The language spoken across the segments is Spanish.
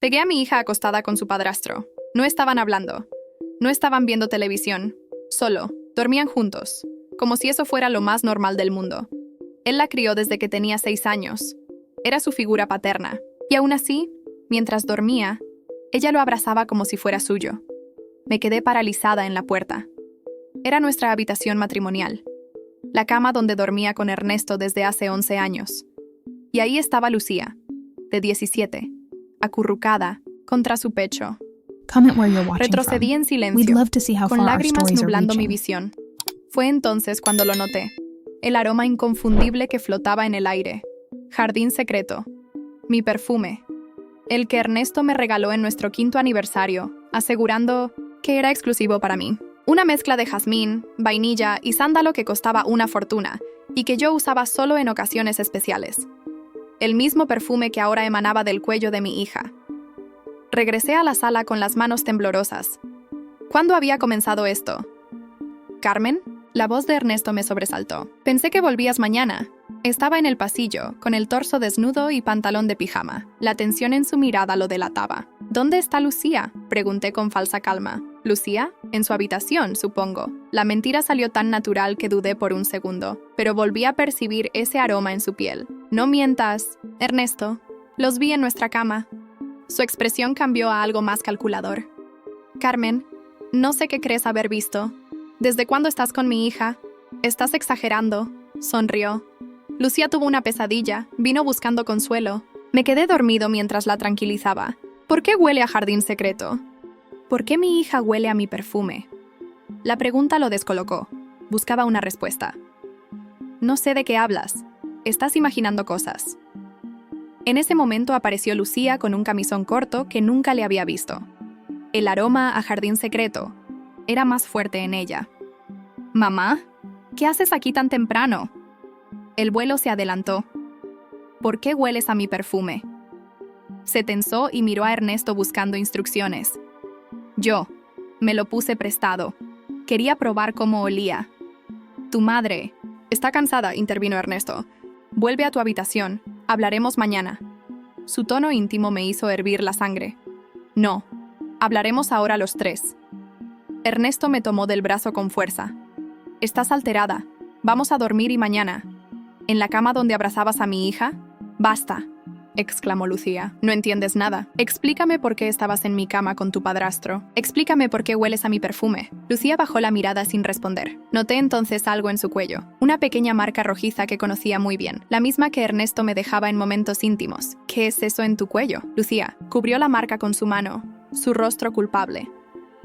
Pegué a mi hija acostada con su padrastro. No estaban hablando. No estaban viendo televisión. Solo. Dormían juntos. Como si eso fuera lo más normal del mundo. Él la crió desde que tenía 6 años. Era su figura paterna. Y aún así, mientras dormía, ella lo abrazaba como si fuera suyo. Me quedé paralizada en la puerta. Era nuestra habitación matrimonial. La cama donde dormía con Ernesto desde hace 11 años. Y ahí estaba Lucía, de 17, acurrucada contra su pecho. Comment where you're watching Retrocedí from. en We'd silencio, love to see how con far our lágrimas stories are nublando mi reaching. visión. Fue entonces cuando lo noté. El aroma inconfundible que flotaba en el aire. Jardín secreto. Mi perfume. El que Ernesto me regaló en nuestro 5º aniversario, asegurando que era exclusivo para mí. Una mezcla de jazmín, vainilla y sándalo que costaba una fortuna y que yo usaba solo en ocasiones especiales. El mismo perfume que ahora emanaba del cuello de mi hija. Regresé a la sala con las manos temblorosas. ¿Cuándo había comenzado esto? ¿Carmen? La voz de Ernesto me sobresaltó. Pensé que volvías mañana. Estaba en el pasillo, con el torso desnudo y pantalón de pijama. La tensión en su mirada lo delataba. ¿Dónde está Lucía?, pregunté con falsa calma. ¿Lucía? En su habitación, supongo. La mentira salió tan natural que dudé por un segundo, pero volví a percibir ese aroma en su piel. No mientas, Ernesto. Los vi en nuestra cama. Su expresión cambió a algo más calculador. Carmen, no sé qué crees haber visto. ¿Desde cuándo estás con mi hija? Estás exagerando. Sonrió. Lucía tuvo una pesadilla, vino buscando consuelo. Me quedé dormido mientras la tranquilizaba. ¿Por qué huele a jardín secreto? ¿Por qué mi hija huele a mi perfume? La pregunta lo descolocó. Buscaba una respuesta. No sé de qué hablas. Estás imaginando cosas. En ese momento apareció Lucía con un camisón corto que nunca le había visto. El aroma a jardín secreto era más fuerte en ella. «Mamá, ¿qué haces aquí tan temprano?» El vuelo se adelantó. ¿Por qué hueles a mi perfume? Se tensó y miró a Ernesto buscando instrucciones. Yo me lo puse prestado. Quería probar cómo olía. Tu madre está cansada, intervino Ernesto. Vuelve a tu habitación. Hablaremos mañana. Su tono íntimo me hizo hervir la sangre. No, hablaremos ahora los tres. Ernesto me tomó del brazo con fuerza. Estás alterada. Vamos a dormir y mañana. ¿En la cama donde abrazabas a mi hija? Basta, exclamó Lucía. No entiendes nada. Explícame por qué estabas en mi cama con tu padrastro. Explícame por qué hueles a mi perfume. Lucía bajó la mirada sin responder. Noté entonces algo en su cuello. Una pequeña marca rojiza que conocía muy bien. La misma que Ernesto me dejaba en momentos íntimos. ¿Qué es eso en tu cuello? Lucía cubrió la marca con su mano. Su rostro culpable.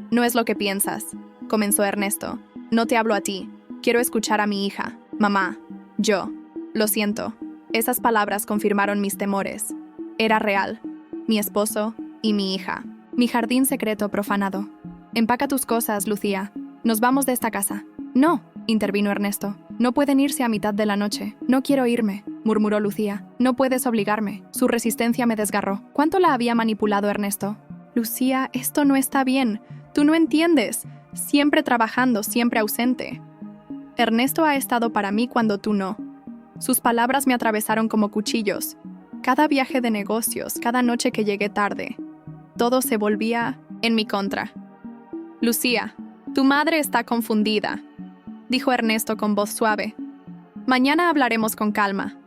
No es lo que piensas, comenzó Ernesto. No te hablo a ti. Quiero escuchar a mi hija. Mamá. Yo. Lo siento. Esas palabras confirmaron mis temores. Era real. Mi esposo y mi hija. Mi jardín secreto profanado. Empaca tus cosas, Lucía. Nos vamos de esta casa. No, intervino Ernesto. No pueden irse a mitad de la noche. No quiero irme, murmuró Lucía. No puedes obligarme. Su resistencia me desgarró. ¿Cuánto la había manipulado Ernesto? Lucía, esto no está bien. Tú no entiendes. Siempre trabajando, siempre ausente. Ernesto ha estado para mí cuando tú no. Sus palabras me atravesaron como cuchillos. Cada viaje de negocios, cada noche que llegué tarde, todo se volvía en mi contra. Lucía, tu madre está confundida, dijo Ernesto con voz suave. Mañana hablaremos con calma.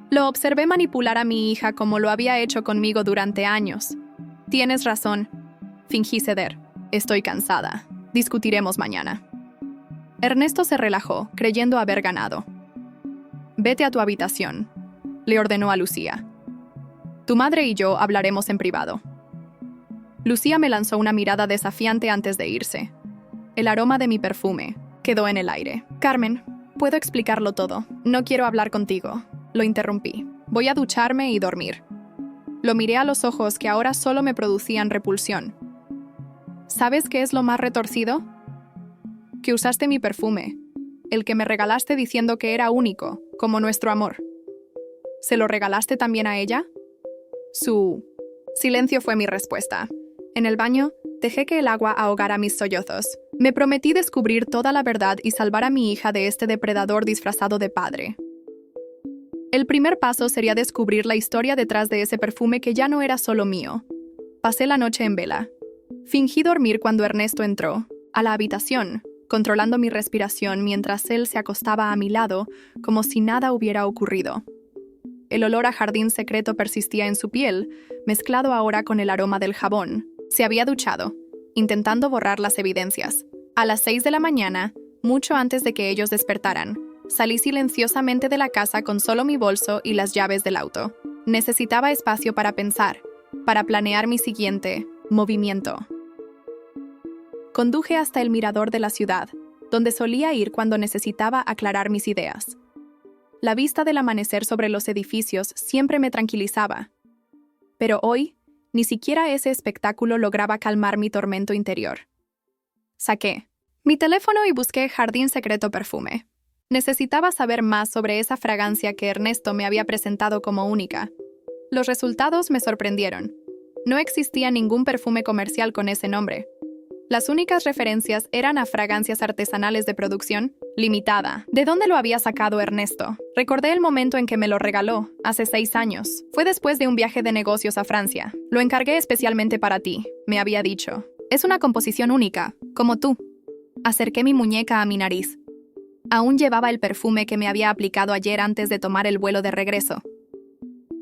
Lo observé manipular a mi hija como lo había hecho conmigo durante años. Tienes razón. Fingí ceder. Estoy cansada. Discutiremos mañana. Ernesto se relajó, creyendo haber ganado. Vete a tu habitación, le ordenó a Lucía. Tu madre y yo hablaremos en privado. Lucía me lanzó una mirada desafiante antes de irse. El aroma de mi perfume quedó en el aire. Carmen, puedo explicarlo todo. No quiero hablar contigo. Lo interrumpí. Voy a ducharme y dormir. Lo miré a los ojos que ahora solo me producían repulsión. ¿Sabes qué es lo más retorcido? Que usaste mi perfume, el que me regalaste diciendo que era único, como nuestro amor. ¿Se lo regalaste también a ella? Su silencio fue mi respuesta. En el baño, dejé que el agua ahogara mis sollozos. Me prometí descubrir toda la verdad y salvar a mi hija de este depredador disfrazado de padre. El primer paso sería descubrir la historia detrás de ese perfume que ya no era solo mío. Pasé la noche en vela. Fingí dormir cuando Ernesto entró a la habitación, controlando mi respiración mientras él se acostaba a mi lado como si nada hubiera ocurrido. El olor a jardín secreto persistía en su piel, mezclado ahora con el aroma del jabón. Se había duchado, intentando borrar las evidencias. A las 6 de la mañana, mucho antes de que ellos despertaran, salí silenciosamente de la casa con solo mi bolso y las llaves del auto. Necesitaba espacio para pensar, para planear mi siguiente movimiento. Conduje hasta el mirador de la ciudad, donde solía ir cuando necesitaba aclarar mis ideas. La vista del amanecer sobre los edificios siempre me tranquilizaba. Pero hoy, ni siquiera ese espectáculo lograba calmar mi tormento interior. Saqué mi teléfono y busqué Jardín Secreto Perfume. Necesitaba saber más sobre esa fragancia que Ernesto me había presentado como única. Los resultados me sorprendieron. No existía ningún perfume comercial con ese nombre. Las únicas referencias eran a fragancias artesanales de producción limitada. ¿De dónde lo había sacado Ernesto? Recordé el momento en que me lo regaló, hace 6 años. Fue después de un viaje de negocios a Francia. Lo encargué especialmente para ti, me había dicho. Es una composición única, como tú. Acerqué mi muñeca a mi nariz. Aún llevaba el perfume que me había aplicado ayer antes de tomar el vuelo de regreso.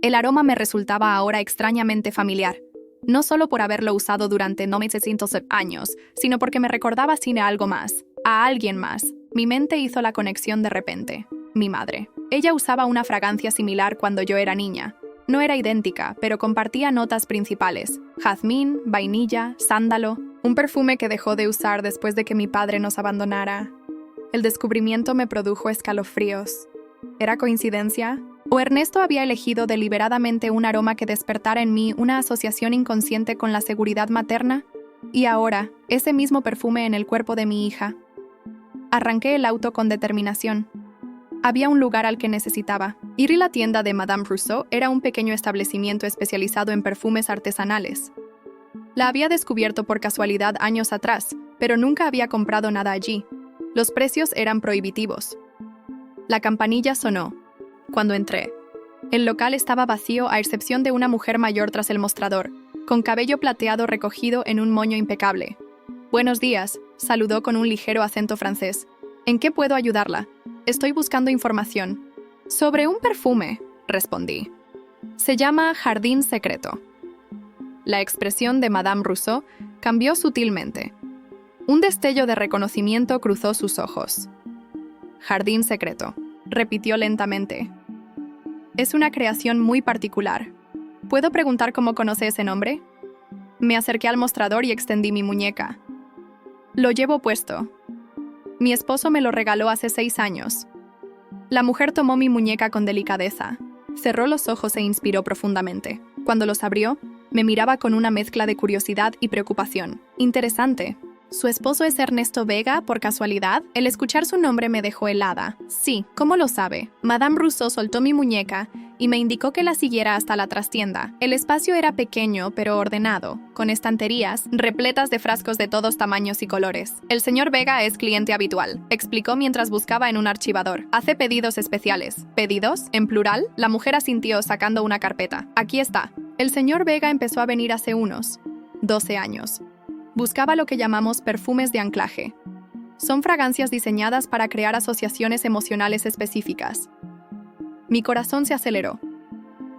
El aroma me resultaba ahora extrañamente familiar. No solo por haberlo usado durante 900 años, sino porque me recordaba a algo más, a alguien más. Mi mente hizo la conexión de repente. Mi madre. Ella usaba una fragancia similar cuando yo era niña. No era idéntica, pero compartía notas principales: jazmín, vainilla, sándalo. Un perfume que dejó de usar después de que mi padre nos abandonara. El descubrimiento me produjo escalofríos. ¿Era coincidencia? ¿O Ernesto había elegido deliberadamente un aroma que despertara en mí una asociación inconsciente con la seguridad materna? Y ahora, ese mismo perfume en el cuerpo de mi hija. Arranqué el auto con determinación. Había un lugar al que necesitaba. Ir a la tienda de Madame Rousseau era un pequeño establecimiento especializado en perfumes artesanales. La había descubierto por casualidad años atrás, pero nunca había comprado nada allí. Los precios eran prohibitivos. La campanilla sonó. Cuando entré, el local estaba vacío a excepción de una mujer mayor tras el mostrador, con cabello plateado recogido en un moño impecable. «Buenos días», saludó con un ligero acento francés. «¿En qué puedo ayudarla? Estoy buscando información». «Sobre un perfume», respondí. «Se llama Jardín Secreto». La expresión de Madame Rousseau cambió sutilmente. Un destello de reconocimiento cruzó sus ojos. «Jardín Secreto», repitió lentamente. «Es una creación muy particular. ¿Puedo preguntar cómo conoce ese nombre?» Me acerqué al mostrador y extendí mi muñeca. «Lo llevo puesto. Mi esposo me lo regaló hace 6 años». La mujer tomó mi muñeca con delicadeza. Cerró los ojos e inspiró profundamente. Cuando los abrió, me miraba con una mezcla de curiosidad y preocupación. «Interesante. ¿Su esposo es Ernesto Vega, por casualidad?» El escuchar su nombre me dejó helada. «Sí, ¿cómo lo sabe?» Madame Rousseau soltó mi muñeca y me indicó que la siguiera hasta la trastienda. El espacio era pequeño, pero ordenado, con estanterías repletas de frascos de todos tamaños y colores. «El señor Vega es cliente habitual», explicó mientras buscaba en un archivador. «Hace pedidos especiales». «¿Pedidos? ¿En plural?» La mujer asintió sacando una carpeta. «Aquí está». El señor Vega empezó a venir hace unos 12 años. Buscaba lo que llamamos perfumes de anclaje. Son fragancias diseñadas para crear asociaciones emocionales específicas. Mi corazón se aceleró.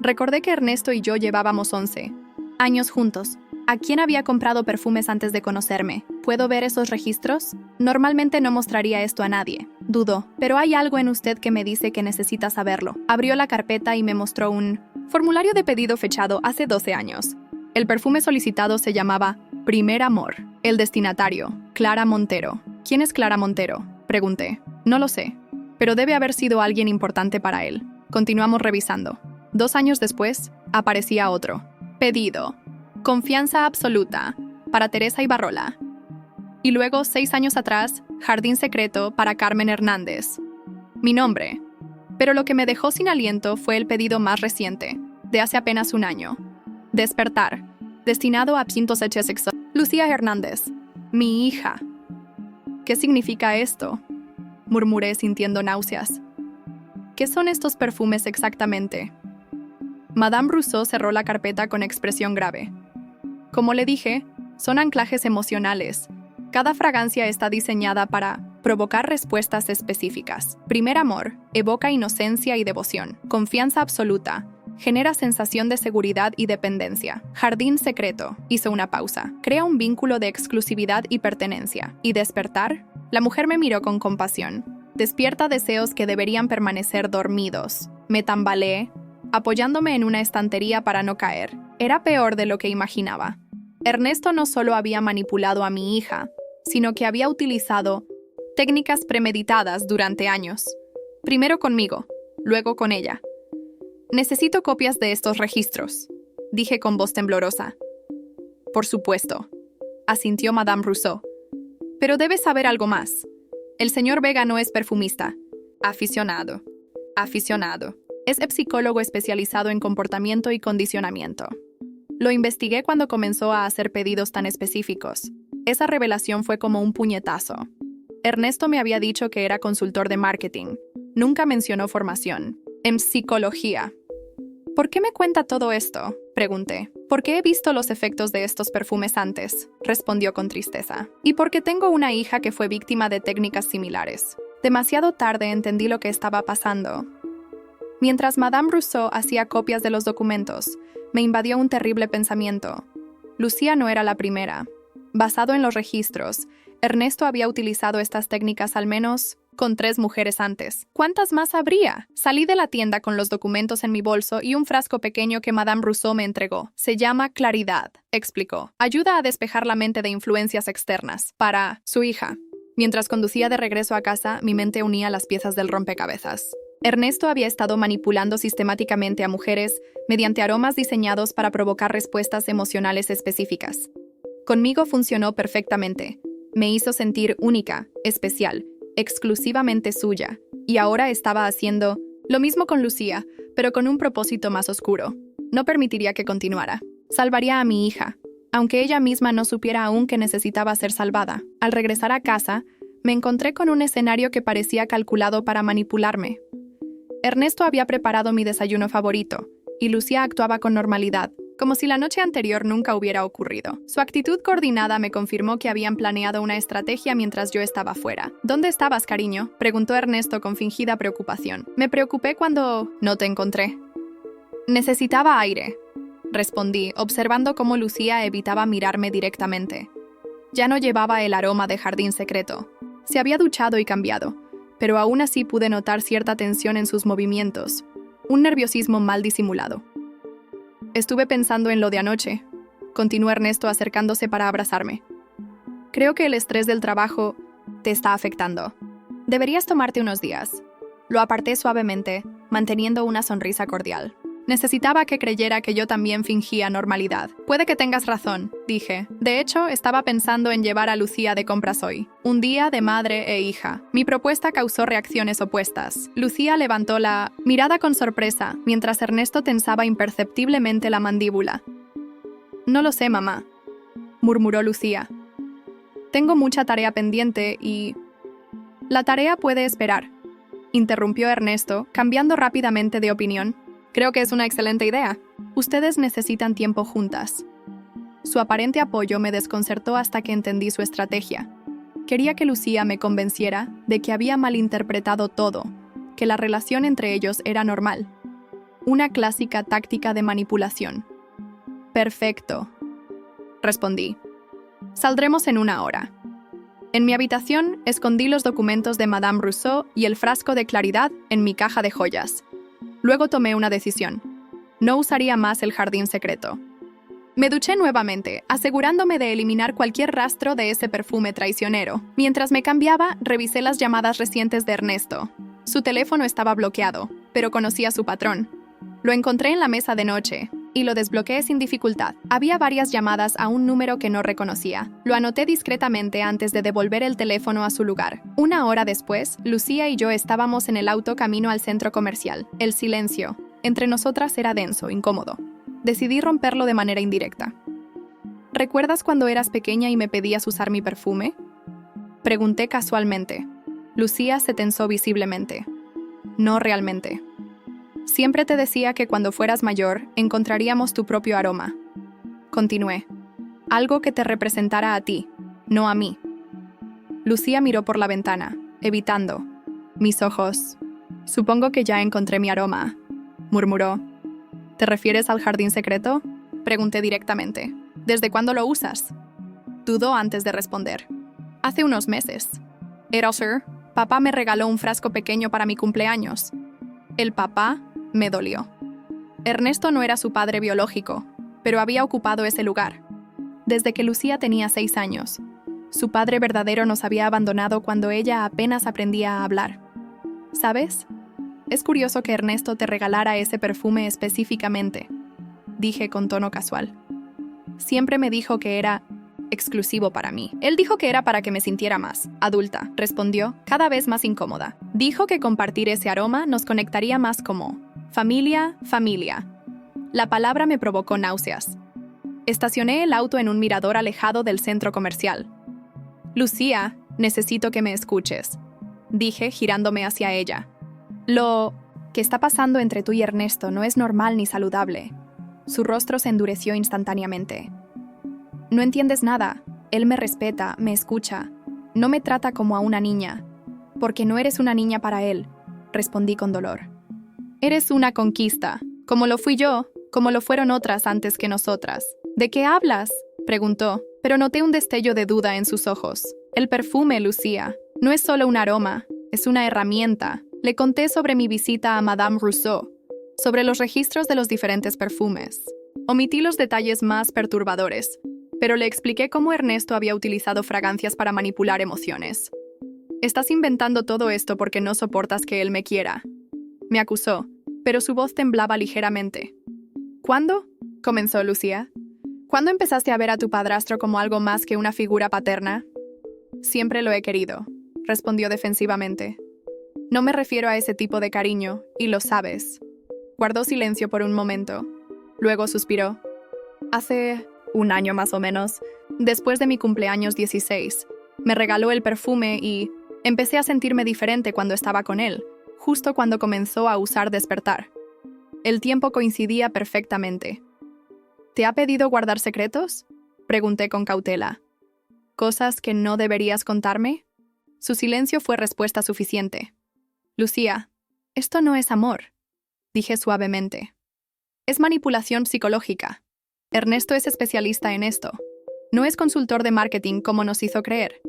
Recordé que Ernesto y yo llevábamos 11 años juntos. ¿A quién había comprado perfumes antes de conocerme? ¿Puedo ver esos registros? Normalmente no mostraría esto a nadie. Dudó. Pero hay algo en usted que me dice que necesita saberlo. Abrió la carpeta y me mostró un formulario de pedido fechado hace 12 años. El perfume solicitado se llamaba Primer Amor. El destinatario, Clara Montero. ¿Quién es Clara Montero?, pregunté. No lo sé, pero debe haber sido alguien importante para él. Continuamos revisando. 2 años después, aparecía otro. Pedido. Confianza absoluta. Para Teresa Ibarrola. Y luego, 6 años atrás, Jardín Secreto para Carmen Hernández. Mi nombre. Pero lo que me dejó sin aliento fue el pedido más reciente, de hace apenas 1 año. Despertar. Destinado a Pintos Hechos Sexo. Lucía Hernández. Mi hija. ¿Qué significa esto?, murmuré sintiendo náuseas. ¿Qué son estos perfumes exactamente? Madame Rousseau cerró la carpeta con expresión grave. Como le dije, son anclajes emocionales. Cada fragancia está diseñada para provocar respuestas específicas. Primer amor evoca inocencia y devoción. Confianza absoluta genera sensación de seguridad y dependencia. Jardín secreto hizo una pausa. Crea un vínculo de exclusividad y pertenencia. Y despertar, la mujer me miró con compasión. Despierta deseos que deberían permanecer dormidos. Me tambaleé, apoyándome en una estantería para no caer. Era peor de lo que imaginaba. Ernesto no solo había manipulado a mi hija, sino que había utilizado técnicas premeditadas durante años. Primero conmigo, luego con ella. Necesito copias de estos registros, dije con voz temblorosa. Por supuesto, asintió Madame Rousseau. Pero debes saber algo más. El señor Vega no es perfumista. Aficionado. Es psicólogo especializado en comportamiento y condicionamiento. Lo investigué cuando comenzó a hacer pedidos tan específicos. Esa revelación fue como un puñetazo. Ernesto me había dicho que era consultor de marketing. Nunca mencionó formación en psicología. ¿Por qué me cuenta todo esto?, pregunté. Porque he visto los efectos de estos perfumes antes, respondió con tristeza. Y porque tengo una hija que fue víctima de técnicas similares. Demasiado tarde entendí lo que estaba pasando. Mientras Madame Rousseau hacía copias de los documentos, me invadió un terrible pensamiento. Lucía no era la primera. Basado en los registros, Ernesto había utilizado estas técnicas al menos con 3 mujeres antes. ¿Cuántas más habría? Salí de la tienda con los documentos en mi bolso y un frasco pequeño que Madame Rousseau me entregó. Se llama Claridad, explicó. Ayuda a despejar la mente de influencias externas. Para su hija. Mientras conducía de regreso a casa, mi mente unía las piezas del rompecabezas. Ernesto había estado manipulando sistemáticamente a mujeres mediante aromas diseñados para provocar respuestas emocionales específicas. Conmigo funcionó perfectamente. Me hizo sentir única, especial, exclusivamente suya. Y ahora estaba haciendo lo mismo con Lucía, pero con un propósito más oscuro. No permitiría que continuara. Salvaría a mi hija, aunque ella misma no supiera aún que necesitaba ser salvada. Al regresar a casa, me encontré con un escenario que parecía calculado para manipularme. Ernesto había preparado mi desayuno favorito, y Lucía actuaba con normalidad, como si la noche anterior nunca hubiera ocurrido. Su actitud coordinada me confirmó que habían planeado una estrategia mientras yo estaba fuera. ¿Dónde estabas, cariño?, preguntó Ernesto con fingida preocupación. Me preocupé cuando no te encontré. Necesitaba aire, respondí, observando cómo Lucía evitaba mirarme directamente. Ya no llevaba el aroma de jardín secreto. Se había duchado y cambiado, pero aún así pude notar cierta tensión en sus movimientos, un nerviosismo mal disimulado. Estuve pensando en lo de anoche, continuó Ernesto acercándose para abrazarme. Creo que el estrés del trabajo te está afectando. Deberías tomarte unos días. Lo aparté suavemente, manteniendo una sonrisa cordial. Necesitaba que creyera que yo también fingía normalidad. Puede que tengas razón, dije. De hecho, estaba pensando en llevar a Lucía de compras hoy. Un día de madre e hija. Mi propuesta causó reacciones opuestas. Lucía levantó la mirada con sorpresa, mientras Ernesto tensaba imperceptiblemente la mandíbula. No lo sé, mamá, murmuró Lucía. Tengo mucha tarea pendiente y... La tarea puede esperar, interrumpió Ernesto, cambiando rápidamente de opinión. Creo que es una excelente idea. Ustedes necesitan tiempo juntas. Su aparente apoyo me desconcertó hasta que entendí su estrategia. Quería que Lucía me convenciera de que había malinterpretado todo, que la relación entre ellos era normal. Una clásica táctica de manipulación. Perfecto, respondí. Saldremos en 1 hora. En mi habitación escondí los documentos de Madame Rousseau y el frasco de Claridad en mi caja de joyas. Luego tomé una decisión. No usaría más el jardín secreto. Me duché nuevamente, asegurándome de eliminar cualquier rastro de ese perfume traicionero. Mientras me cambiaba, revisé las llamadas recientes de Ernesto. Su teléfono estaba bloqueado, pero conocía su patrón. Lo encontré en la mesa de noche y lo desbloqueé sin dificultad. Había varias llamadas a un número que no reconocía. Lo anoté discretamente antes de devolver el teléfono a su lugar. 1 hora después, Lucía y yo estábamos en el auto camino al centro comercial. El silencio entre nosotras era denso, incómodo. Decidí romperlo de manera indirecta. ¿Recuerdas cuando eras pequeña y me pedías usar mi perfume?, pregunté casualmente. Lucía se tensó visiblemente. No realmente. Siempre te decía que cuando fueras mayor, encontraríamos tu propio aroma. Continué. Algo que te representara a ti, no a mí. Lucía miró por la ventana, evitando. Mis ojos. Supongo que ya encontré mi aroma, murmuró. ¿Te refieres al jardín secreto? Pregunté directamente. ¿Desde cuándo lo usas? Dudó antes de responder. Hace unos meses. Sir, papá me regaló un frasco pequeño para mi cumpleaños. El papá me dolió. Ernesto no era su padre biológico, pero había ocupado ese lugar. Desde que Lucía tenía 6 años. Su padre verdadero nos había abandonado cuando ella apenas aprendía a hablar. ¿Sabes? Es curioso que Ernesto te regalara ese perfume específicamente, dije con tono casual. Siempre me dijo que era exclusivo para mí. Él dijo que era para que me sintiera más adulta, respondió, cada vez más incómoda. Dijo que compartir ese aroma nos conectaría más como familia. La palabra me provocó náuseas. Estacioné el auto en un mirador alejado del centro comercial. Lucía, necesito que me escuches, dije girándome hacia ella. Lo que está pasando entre tú y Ernesto no es normal ni saludable. Su rostro se endureció instantáneamente. No entiendes nada. Él me respeta, me escucha. No me trata como a una niña. Porque no eres una niña para él, respondí con dolor. Eres una conquista, como lo fui yo, como lo fueron otras antes que nosotras. ¿De qué hablas?, preguntó, pero noté un destello de duda en sus ojos. El perfume, Lucía, no es solo un aroma, es una herramienta. Le conté sobre mi visita a Madame Rousseau, sobre los registros de los diferentes perfumes. Omití los detalles más perturbadores, pero le expliqué cómo Ernesto había utilizado fragancias para manipular emociones. Estás inventando todo esto porque no soportas que él me quiera, me acusó, pero su voz temblaba ligeramente. ¿Cuándo?, comenzó Lucía. ¿Cuándo empezaste a ver a tu padrastro como algo más que una figura paterna? Siempre lo he querido, respondió defensivamente. No me refiero a ese tipo de cariño, y lo sabes. Guardó silencio por un momento. Luego suspiró. Hace un año más o menos, después de mi cumpleaños 16, me regaló el perfume y empecé a sentirme diferente cuando estaba con él, justo cuando comenzó a usar Despertar. El tiempo coincidía perfectamente. ¿Te ha pedido guardar secretos?, pregunté con cautela. ¿Cosas que no deberías contarme? Su silencio fue respuesta suficiente. Lucía, esto no es amor, dije suavemente. Es manipulación psicológica. Ernesto es especialista en esto. No es consultor de marketing como nos hizo creer.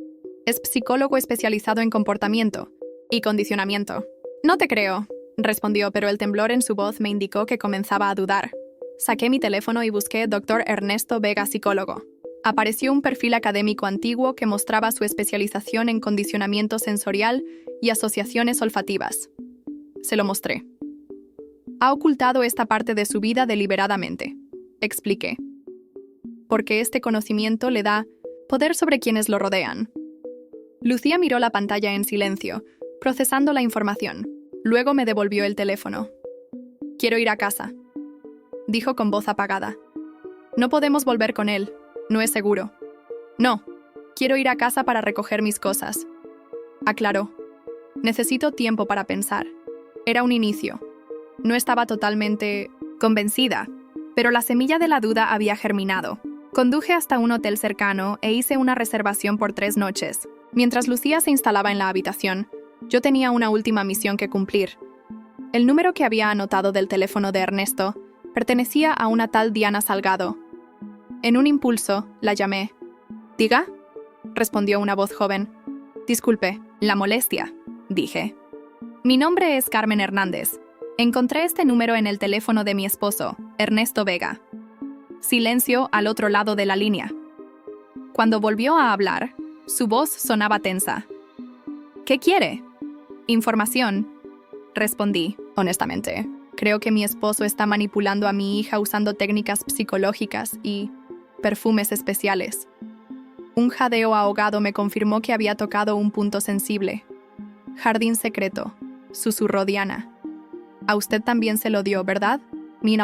Es psicólogo especializado en comportamiento y condicionamiento. No te creo, respondió, pero el temblor en su voz me indicó que comenzaba a dudar. Saqué mi teléfono y busqué Dr. Ernesto Vega, psicólogo. Apareció un perfil académico antiguo que mostraba su especialización en condicionamiento sensorial y asociaciones olfativas. Se lo mostré. Ha ocultado esta parte de su vida deliberadamente, expliqué. Porque este conocimiento le da poder sobre quienes lo rodean. Lucía miró la pantalla en silencio, procesando la información. Luego me devolvió el teléfono. Quiero ir a casa, dijo con voz apagada. No podemos volver con él, no es seguro. No, quiero ir a casa para recoger mis cosas, aclaró. Necesito tiempo para pensar. Era un inicio. No estaba totalmente convencida, pero la semilla de la duda había germinado. Conduje hasta un hotel cercano e hice una reservación por 3 noches. Mientras Lucía se instalaba en la habitación, yo tenía una última misión que cumplir. El número que había anotado del teléfono de Ernesto pertenecía a una tal Diana Salgado. En un impulso, la llamé. ¿Diga?, respondió una voz joven. Disculpe, la molestia, dije. Mi nombre es Carmen Hernández. Encontré este número en el teléfono de mi esposo, Ernesto Vega. Silencio al otro lado de la línea. Cuando volvió a hablar, su voz sonaba tensa. ¿Qué quiere? Información, respondí, honestamente. Creo que mi esposo está manipulando a mi hija usando técnicas psicológicas y perfumes especiales. Un jadeo ahogado me confirmó que había tocado un punto sensible. Jardín secreto, susurró Diana. A usted también se lo dio, ¿verdad? Mi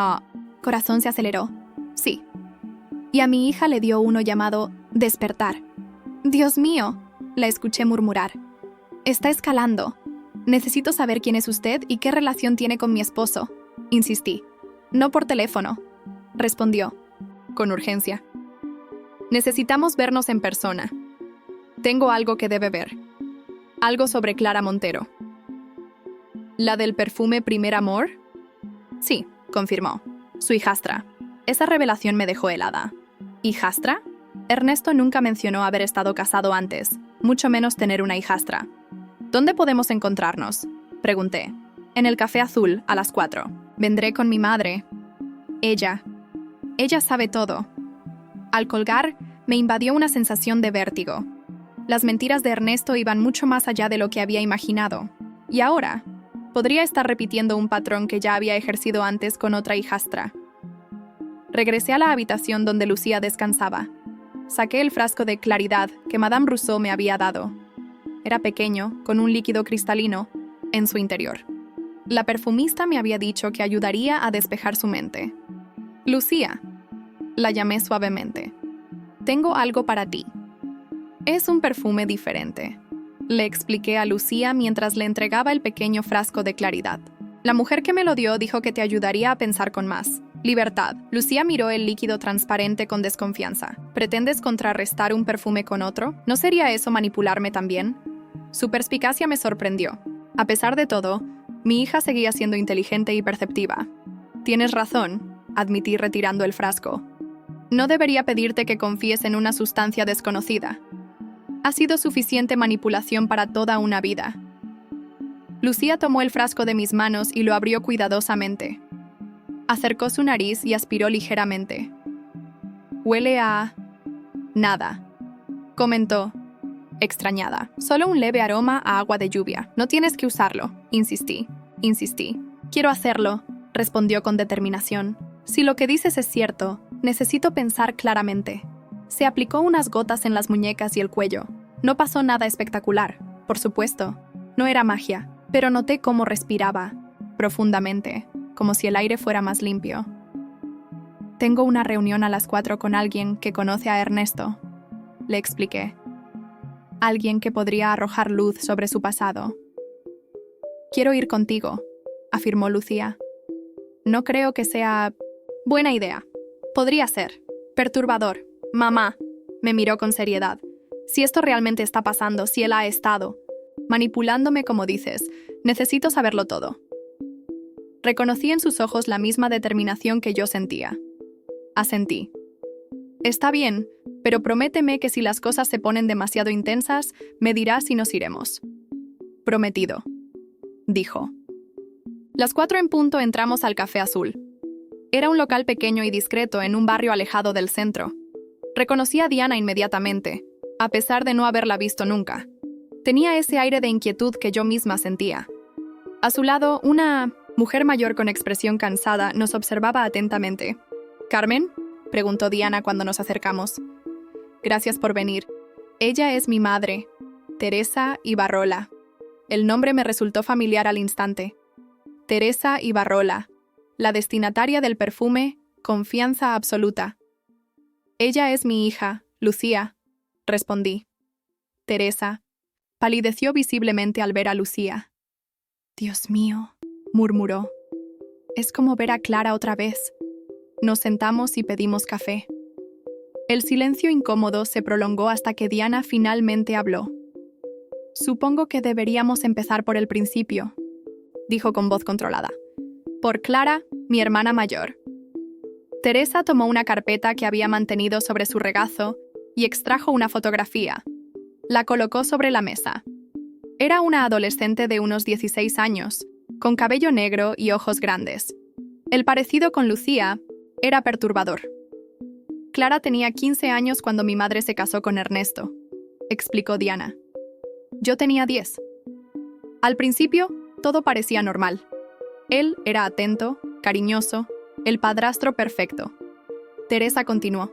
corazón se aceleró. Sí. Y a mi hija le dio uno llamado Despertar. Dios mío, la escuché murmurar. Está escalando. Necesito saber quién es usted y qué relación tiene con mi esposo, insistí. No por teléfono, respondió, con urgencia. Necesitamos vernos en persona. Tengo algo que debe ver. Algo sobre Clara Montero. ¿La del perfume Primer Amor? Sí, confirmó. Su hijastra. Esa revelación me dejó helada. ¿Hijastra? Ernesto nunca mencionó haber estado casado antes, mucho menos tener una hijastra. ¿Dónde podemos encontrarnos?, pregunté. En el Café Azul, a las 4. Vendré con mi madre. Ella sabe todo. Al colgar, me invadió una sensación de vértigo. Las mentiras de Ernesto iban mucho más allá de lo que había imaginado. Y ahora, podría estar repitiendo un patrón que ya había ejercido antes con otra hijastra. Regresé a la habitación donde Lucía descansaba. Saqué el frasco de claridad que Madame Rousseau me había dado. Era pequeño, con un líquido cristalino en su interior. La perfumista me había dicho que ayudaría a despejar su mente. Lucía, la llamé suavemente. Tengo algo para ti. Es un perfume diferente, le expliqué a Lucía mientras le entregaba el pequeño frasco de claridad. La mujer que me lo dio dijo que te ayudaría a pensar con más libertad. Lucía miró el líquido transparente con desconfianza. ¿Pretendes contrarrestar un perfume con otro? ¿No sería eso manipularme también? Su perspicacia me sorprendió. A pesar de todo, mi hija seguía siendo inteligente y perceptiva. Tienes razón, admití retirando el frasco. No debería pedirte que confíes en una sustancia desconocida. Ha sido suficiente manipulación para toda una vida. Lucía tomó el frasco de mis manos y lo abrió cuidadosamente. Acercó su nariz y aspiró ligeramente. Huele a... nada, comentó, extrañada. Solo un leve aroma a agua de lluvia. No tienes que usarlo, insistí. Quiero hacerlo, respondió con determinación. Si lo que dices es cierto, necesito pensar claramente. Se aplicó unas gotas en las muñecas y el cuello. No pasó nada espectacular, por supuesto. No era magia, pero noté cómo respiraba, profundamente, como si el aire fuera más limpio. Tengo una reunión a las 4 con alguien que conoce a Ernesto, le expliqué. Alguien que podría arrojar luz sobre su pasado. Quiero ir contigo, afirmó Lucía. No creo que sea... buena idea. Podría ser. Perturbador. Mamá, me miró con seriedad. Si esto realmente está pasando, si él ha estado manipulándome como dices, necesito saberlo todo. Reconocí en sus ojos la misma determinación que yo sentía. Asentí. Está bien, pero prométeme que si las cosas se ponen demasiado intensas, me dirás si nos iremos. Prometido, dijo. Las 4 en punto entramos al Café Azul. Era un local pequeño y discreto en un barrio alejado del centro. Reconocí a Diana inmediatamente, a pesar de no haberla visto nunca. Tenía ese aire de inquietud que yo misma sentía. A su lado, una mujer mayor con expresión cansada nos observaba atentamente. ¿Carmen?, preguntó Diana cuando nos acercamos. Gracias por venir. Ella es mi madre, Teresa Ibarrola. El nombre me resultó familiar al instante. Teresa Ibarrola, la destinataria del perfume Confianza Absoluta. Ella es mi hija, Lucía, respondí. Teresa palideció visiblemente al ver a Lucía. Dios mío, murmuró. Es como ver a Clara otra vez. Nos sentamos y pedimos café. El silencio incómodo se prolongó hasta que Diana finalmente habló. Supongo que deberíamos empezar por el principio, dijo con voz controlada. Por Clara, mi hermana mayor. Teresa tomó una carpeta que había mantenido sobre su regazo y extrajo una fotografía. La colocó sobre la mesa. Era una adolescente de unos 16 años, con cabello negro y ojos grandes. El parecido con Lucía era perturbador. Clara tenía 15 años cuando mi madre se casó con Ernesto, explicó Diana. Yo tenía 10. Al principio, todo parecía normal. Él era atento, cariñoso, el padrastro perfecto. Teresa continuó.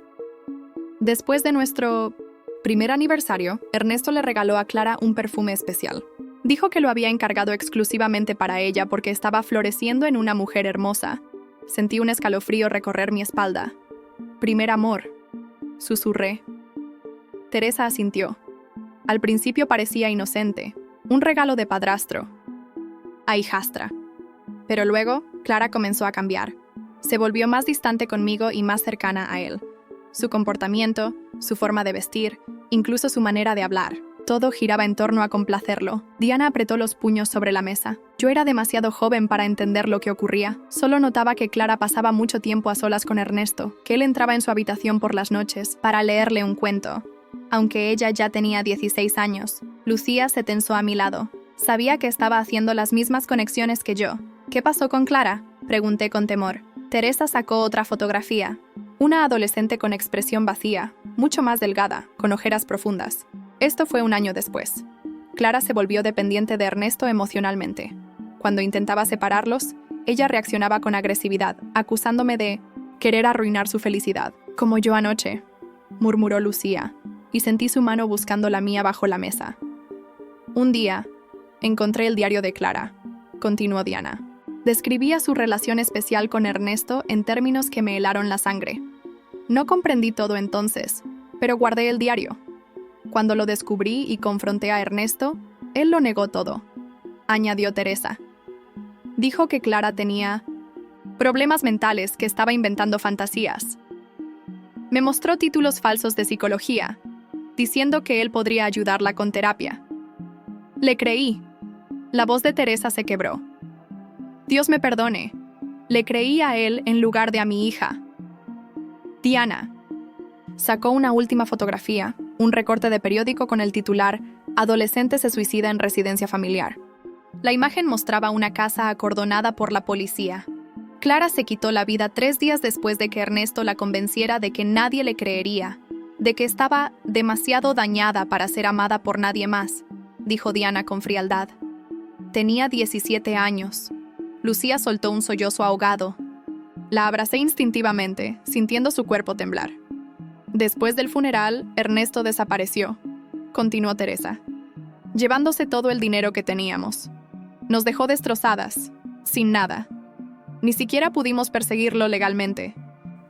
Después de nuestro primer aniversario, Ernesto le regaló a Clara un perfume especial. Dijo que lo había encargado exclusivamente para ella porque estaba floreciendo en una mujer hermosa. Sentí un escalofrío recorrer mi espalda. Primer amor, susurré. Teresa asintió. Al principio parecía inocente, un regalo de padrastro. A hijastra. Pero luego, Clara comenzó a cambiar. Se volvió más distante conmigo y más cercana a él. su comportamiento, su forma de vestir, incluso su manera de hablar. Todo giraba en torno a complacerlo. Diana apretó los puños sobre la mesa. Yo era demasiado joven para entender lo que ocurría. Solo notaba que Clara pasaba mucho tiempo a solas con Ernesto, que él entraba en su habitación por las noches para leerle un cuento. Aunque ella ya tenía 16 años, Lucía se tensó a mi lado. Sabía que estaba haciendo las mismas conexiones que yo. ¿Qué pasó con Clara?, pregunté con temor. Teresa sacó otra fotografía. Una adolescente con expresión vacía, mucho más delgada, con ojeras profundas. Esto fue un año después. Clara se volvió dependiente de Ernesto emocionalmente. Cuando intentaba separarlos, ella reaccionaba con agresividad, acusándome de querer arruinar su felicidad. Como yo anoche, murmuró Lucía, y sentí su mano buscando la mía bajo la mesa. Un día, encontré el diario de Clara, continuó Diana. Describía su relación especial con Ernesto en términos que me helaron la sangre. No comprendí todo entonces, pero guardé el diario. Cuando lo descubrí y confronté a Ernesto, él lo negó todo, añadió Teresa. Dijo que Clara tenía problemas mentales, que estaba inventando fantasías. Me mostró títulos falsos de psicología, diciendo que él podría ayudarla con terapia. Le creí. La voz de Teresa se quebró. Dios me perdone. Le creí a él en lugar de a mi hija. Diana sacó una última fotografía, un recorte de periódico con el titular «Adolescente se suicida en residencia familiar». La imagen mostraba una casa acordonada por la policía. Clara se quitó la vida 3 días después de que Ernesto la convenciera de que nadie le creería, de que estaba demasiado dañada para ser amada por nadie más, dijo Diana con frialdad. Tenía 17 años. Lucía soltó un sollozo ahogado. La abracé instintivamente, sintiendo su cuerpo temblar. Después del funeral, Ernesto desapareció, continuó Teresa, llevándose todo el dinero que teníamos. Nos dejó destrozadas, sin nada. Ni siquiera pudimos perseguirlo legalmente,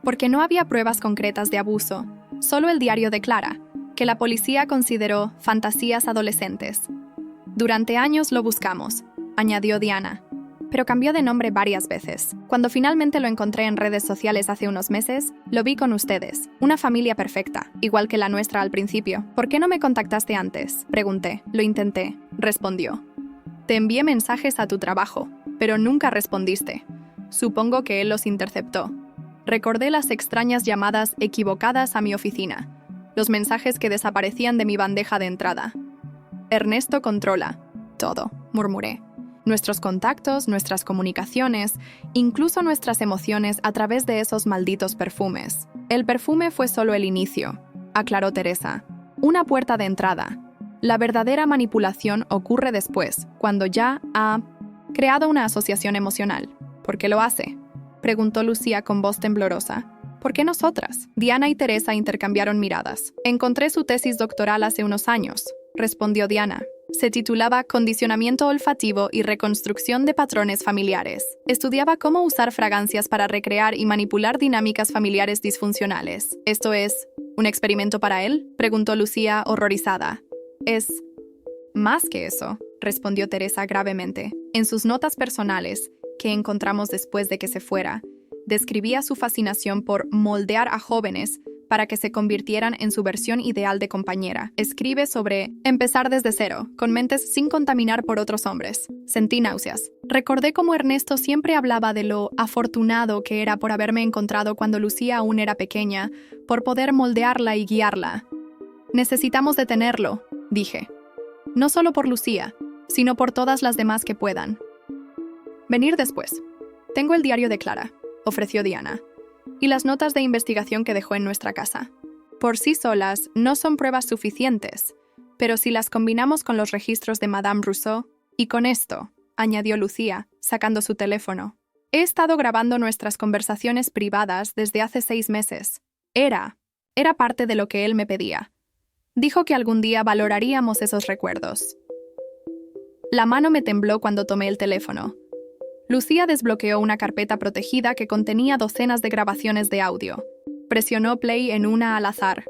porque no había pruebas concretas de abuso, solo el diario de Clara, que la policía consideró fantasías adolescentes. Durante años lo buscamos, añadió Diana, pero cambió de nombre varias veces. Cuando finalmente lo encontré en redes sociales hace unos meses, lo vi con ustedes, una familia perfecta, igual que la nuestra al principio. ¿Por qué no me contactaste antes?, pregunté. Lo intenté, respondió. Te envié mensajes a tu trabajo, pero nunca respondiste. Supongo que él los interceptó. Recordé las extrañas llamadas equivocadas a mi oficina, los mensajes que desaparecían de mi bandeja de entrada. Ernesto controla todo, murmuré. Nuestros contactos, nuestras comunicaciones, incluso nuestras emociones a través de esos malditos perfumes. El perfume fue solo el inicio, aclaró Teresa. Una puerta de entrada. La verdadera manipulación ocurre después, cuando ya ha creado una asociación emocional. ¿Por qué lo hace?, preguntó Lucía con voz temblorosa. ¿Por qué nosotras? Diana y Teresa intercambiaron miradas. Encontré su tesis doctoral hace unos años, respondió Diana. Se titulaba Condicionamiento olfativo y reconstrucción de patrones familiares. Estudiaba cómo usar fragancias para recrear y manipular dinámicas familiares disfuncionales. ¿Esto es un experimento para él?, preguntó Lucía, horrorizada. Es más que eso, respondió Teresa gravemente. En sus notas personales, que encontramos después de que se fuera, describía su fascinación por moldear a jóvenes para que se convirtieran en su versión ideal de compañera. Escribe sobre empezar desde cero, con mentes sin contaminar por otros hombres. Sentí náuseas. Recordé cómo Ernesto siempre hablaba de lo afortunado que era por haberme encontrado cuando Lucía aún era pequeña, por poder moldearla y guiarla. Necesitamos detenerlo, dije. No solo por Lucía, sino por todas las demás que puedan. Venir después. Tengo el diario de Clara, ofreció Diana, y las notas de investigación que dejó en nuestra casa. Por sí solas no son pruebas suficientes, pero si las combinamos con los registros de Madame Rousseau, y con esto, añadió Lucía, sacando su teléfono. He estado grabando nuestras conversaciones privadas desde hace 6 meses. Era parte de lo que él me pedía. Dijo que algún día valoraríamos esos recuerdos. La mano me tembló cuando tomé el teléfono. Lucía desbloqueó una carpeta protegida que contenía docenas de grabaciones de audio. Presionó play en una al azar.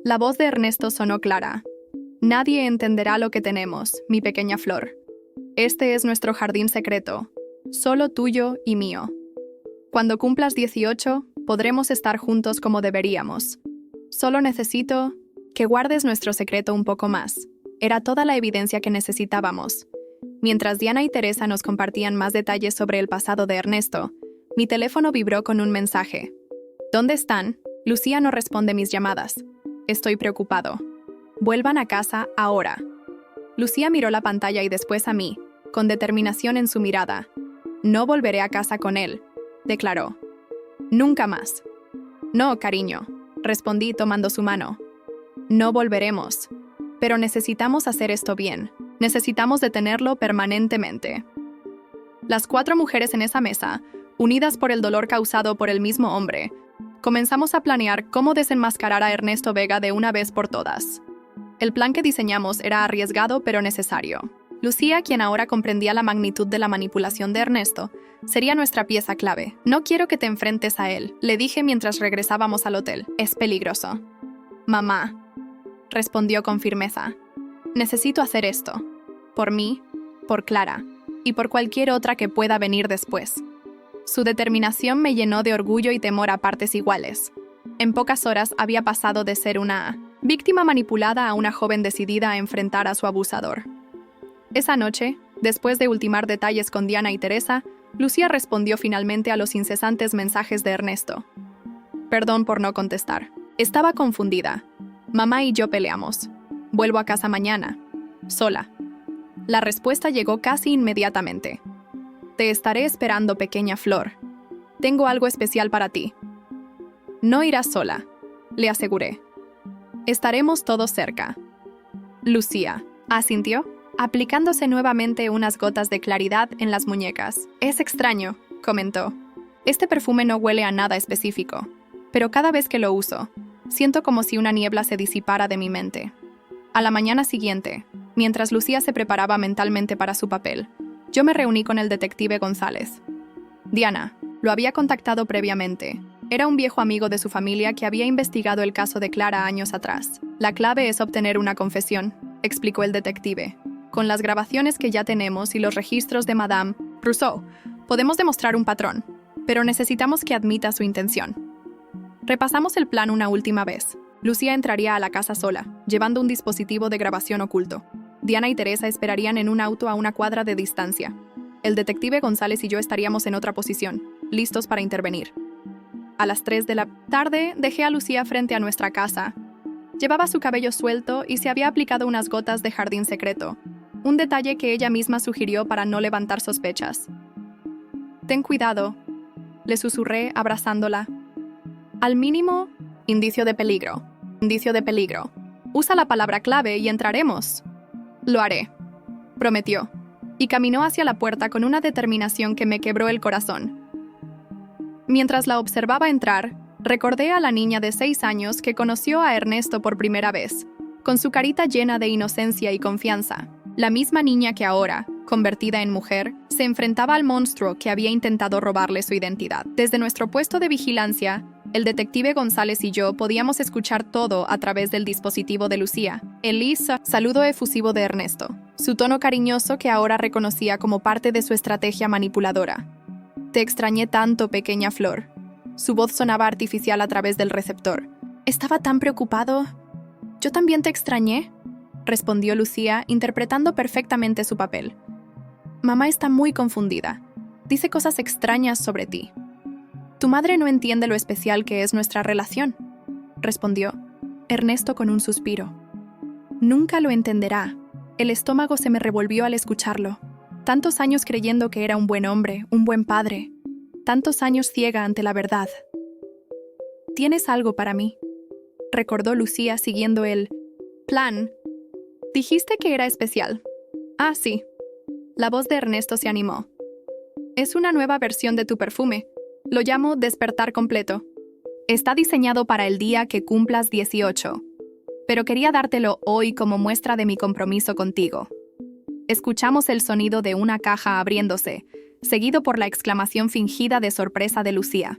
La voz de Ernesto sonó clara. Nadie entenderá lo que tenemos, mi pequeña flor. Este es nuestro jardín secreto, solo tuyo y mío. Cuando cumplas 18, podremos estar juntos como deberíamos. Solo necesito que guardes nuestro secreto un poco más. Era toda la evidencia que necesitábamos. Mientras Diana y Teresa nos compartían más detalles sobre el pasado de Ernesto, mi teléfono vibró con un mensaje. ¿Dónde están? Lucía no responde mis llamadas. Estoy preocupado. Vuelvan a casa ahora. Lucía miró la pantalla y después a mí, con determinación en su mirada. No volveré a casa con él, declaró. Nunca más. No, cariño, respondí tomando su mano. No volveremos. Pero necesitamos hacer esto bien. Necesitamos detenerlo permanentemente. Las 4 mujeres en esa mesa, unidas por el dolor causado por el mismo hombre, comenzamos a planear cómo desenmascarar a Ernesto Vega de una vez por todas. El plan que diseñamos era arriesgado pero necesario. Lucía, quien ahora comprendía la magnitud de la manipulación de Ernesto, sería nuestra pieza clave. No quiero que te enfrentes a él, le dije mientras regresábamos al hotel. Es peligroso. Mamá, respondió con firmeza. Necesito hacer esto. Por mí, por Clara, y por cualquier otra que pueda venir después. Su determinación me llenó de orgullo y temor a partes iguales. En pocas horas había pasado de ser una víctima manipulada a una joven decidida a enfrentar a su abusador. Esa noche, después de ultimar detalles con Diana y Teresa, Lucía respondió finalmente a los incesantes mensajes de Ernesto. Perdón por no contestar. Estaba confundida. Mamá y yo peleamos. Vuelvo a casa mañana. Sola. La respuesta llegó casi inmediatamente. Te estaré esperando, pequeña flor. Tengo algo especial para ti. No irás sola, le aseguré. Estaremos todos cerca. Lucía, asintió, aplicándose nuevamente unas gotas de claridad en las muñecas. Es extraño, comentó. Este perfume no huele a nada específico, pero cada vez que lo uso, siento como si una niebla se disipara de mi mente. A la mañana siguiente, mientras Lucía se preparaba mentalmente para su papel, yo me reuní con el detective González. Diana, lo había contactado previamente. Era un viejo amigo de su familia que había investigado el caso de Clara años atrás. La clave es obtener una confesión, explicó el detective. Con las grabaciones que ya tenemos y los registros de Madame Rousseau, podemos demostrar un patrón, pero necesitamos que admita su intención. Repasamos el plan una última vez. Lucía entraría a la casa sola, llevando un dispositivo de grabación oculto. Diana y Teresa esperarían en un auto a una cuadra de distancia. El detective González y yo estaríamos en otra posición, listos para intervenir. A las 3 de la tarde dejé a Lucía frente a nuestra casa. Llevaba su cabello suelto y se había aplicado unas gotas de jardín secreto, un detalle que ella misma sugirió para no levantar sospechas. Ten cuidado, le susurré abrazándola. Al mínimo, indicio de peligro. Indicio de peligro. Usa la palabra clave y entraremos. Lo haré, prometió, y caminó hacia la puerta con una determinación que me quebró el corazón. Mientras la observaba entrar, recordé a la niña de 6 años que conoció a Ernesto por primera vez, con su carita llena de inocencia y confianza. La misma niña que ahora, convertida en mujer, se enfrentaba al monstruo que había intentado robarle su identidad. Desde nuestro puesto de vigilancia, el detective González y yo podíamos escuchar todo a través del dispositivo de Lucía. Elisa, saludo efusivo de Ernesto, su tono cariñoso que ahora reconocía como parte de su estrategia manipuladora. Te extrañé tanto, pequeña flor. Su voz sonaba artificial a través del receptor. Estaba tan preocupado. Yo también te extrañé, respondió Lucía, interpretando perfectamente su papel. Mamá está muy confundida. Dice cosas extrañas sobre ti. Tu madre no entiende lo especial que es nuestra relación, respondió Ernesto con un suspiro. Nunca lo entenderá. El estómago se me revolvió al escucharlo. Tantos años creyendo que era un buen hombre, un buen padre. Tantos años ciega ante la verdad. ¿Tienes algo para mí?, recordó Lucía siguiendo el plan. Dijiste que era especial. Ah, sí. La voz de Ernesto se animó. Es una nueva versión de tu perfume. Lo llamo Despertar Completo. Está diseñado para el día que cumplas 18. Pero quería dártelo hoy como muestra de mi compromiso contigo. Escuchamos el sonido de una caja abriéndose, seguido por la exclamación fingida de sorpresa de Lucía.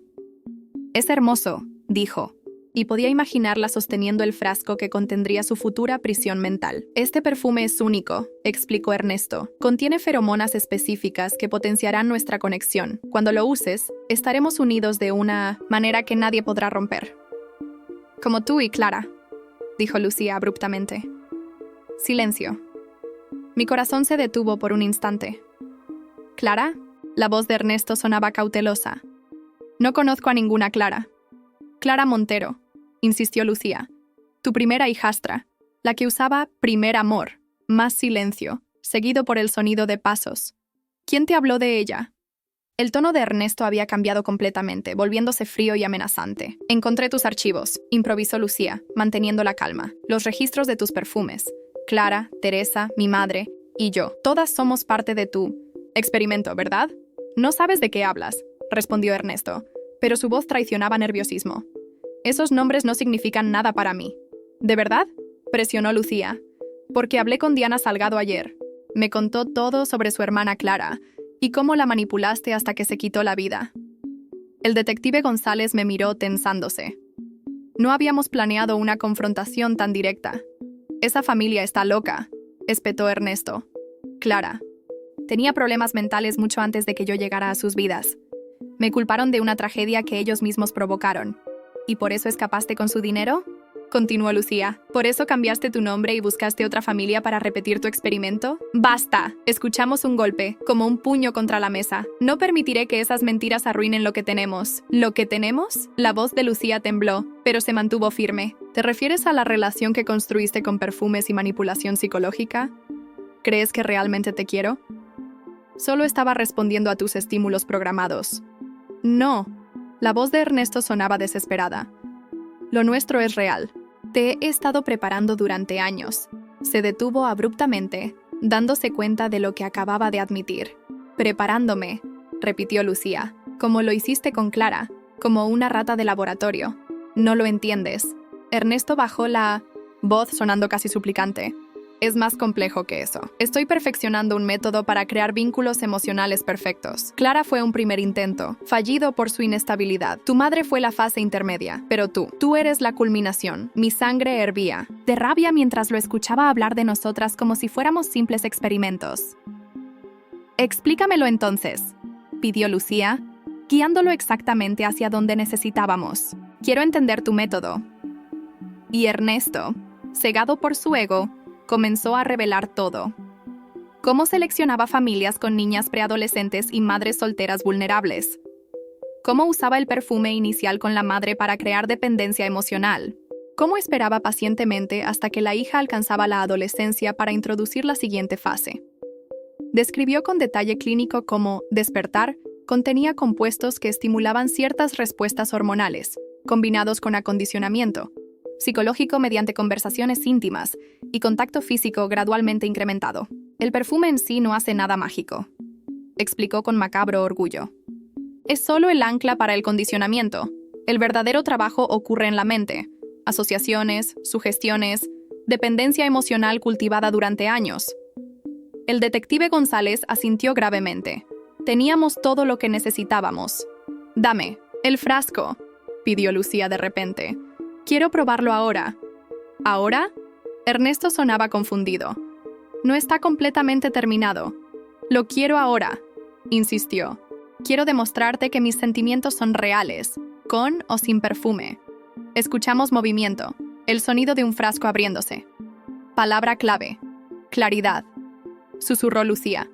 Es hermoso, dijo, y podía imaginarla sosteniendo el frasco que contendría su futura prisión mental. Este perfume es único, explicó Ernesto. Contiene feromonas específicas que potenciarán nuestra conexión. Cuando lo uses, estaremos unidos de una manera que nadie podrá romper. Como tú y Clara, dijo Lucía abruptamente. Silencio. Mi corazón se detuvo por un instante. ¿Clara? La voz de Ernesto sonaba cautelosa. No conozco a ninguna Clara. Clara Montero, insistió Lucía. Tu primera hijastra, la que usaba primer amor, más silencio, seguido por el sonido de pasos. ¿Quién te habló de ella? El tono de Ernesto había cambiado completamente, volviéndose frío y amenazante. Encontré tus archivos, improvisó Lucía, manteniendo la calma. Los registros de tus perfumes. Clara, Teresa, mi madre y yo. Todas somos parte de tu experimento, ¿verdad? No sabes de qué hablas, respondió Ernesto, pero su voz traicionaba nerviosismo. Esos nombres no significan nada para mí. ¿De verdad? Presionó Lucía. Porque hablé con Diana Salgado ayer. Me contó todo sobre su hermana Clara y cómo la manipulaste hasta que se quitó la vida. El detective González me miró tensándose. No habíamos planeado una confrontación tan directa. Esa familia está loca, espetó Ernesto. Clara. Tenía problemas mentales mucho antes de que yo llegara a sus vidas. Me culparon de una tragedia que ellos mismos provocaron. ¿Y por eso escapaste con su dinero? Continuó Lucía. ¿Por eso cambiaste tu nombre y buscaste otra familia para repetir tu experimento? ¡Basta! Escuchamos un golpe, como un puño contra la mesa. No permitiré que esas mentiras arruinen lo que tenemos. ¿Lo que tenemos? La voz de Lucía tembló, pero se mantuvo firme. ¿Te refieres a la relación que construiste con perfumes y manipulación psicológica? ¿Crees que realmente te quiero? Solo estaba respondiendo a tus estímulos programados. No. La voz de Ernesto sonaba desesperada. Lo nuestro es real. Te he estado preparando durante años. Se detuvo abruptamente, dándose cuenta de lo que acababa de admitir. Preparándome, repitió Lucía, como lo hiciste con Clara, como una rata de laboratorio. No lo entiendes. Ernesto bajó la voz sonando casi suplicante. Es más complejo que eso. Estoy perfeccionando un método para crear vínculos emocionales perfectos. Clara fue un primer intento, fallido por su inestabilidad. Tu madre fue la fase intermedia, pero tú eres la culminación. Mi sangre hervía, de rabia mientras lo escuchaba hablar de nosotras como si fuéramos simples experimentos. Explícamelo entonces, pidió Lucía, guiándolo exactamente hacia donde necesitábamos. Quiero entender tu método. Y Ernesto, cegado por su ego, comenzó a revelar todo. Cómo seleccionaba familias con niñas preadolescentes y madres solteras vulnerables. Cómo usaba el perfume inicial con la madre para crear dependencia emocional. Cómo esperaba pacientemente hasta que la hija alcanzaba la adolescencia para introducir la siguiente fase. Describió con detalle clínico cómo despertar contenía compuestos que estimulaban ciertas respuestas hormonales, combinados con acondicionamiento psicológico mediante conversaciones íntimas y contacto físico gradualmente incrementado. El perfume en sí no hace nada mágico, explicó con macabro orgullo. Es solo el ancla para el condicionamiento. El verdadero trabajo ocurre en la mente. Asociaciones, sugestiones, dependencia emocional cultivada durante años. El detective González asintió gravemente. Teníamos todo lo que necesitábamos. Dame el frasco, pidió Lucía de repente. Quiero probarlo ahora. ¿Ahora? Ernesto sonaba confundido. No está completamente terminado. Lo quiero ahora, insistió. Quiero demostrarte que mis sentimientos son reales, con o sin perfume. Escuchamos movimiento, el sonido de un frasco abriéndose. Palabra clave. Claridad. Susurró Lucía.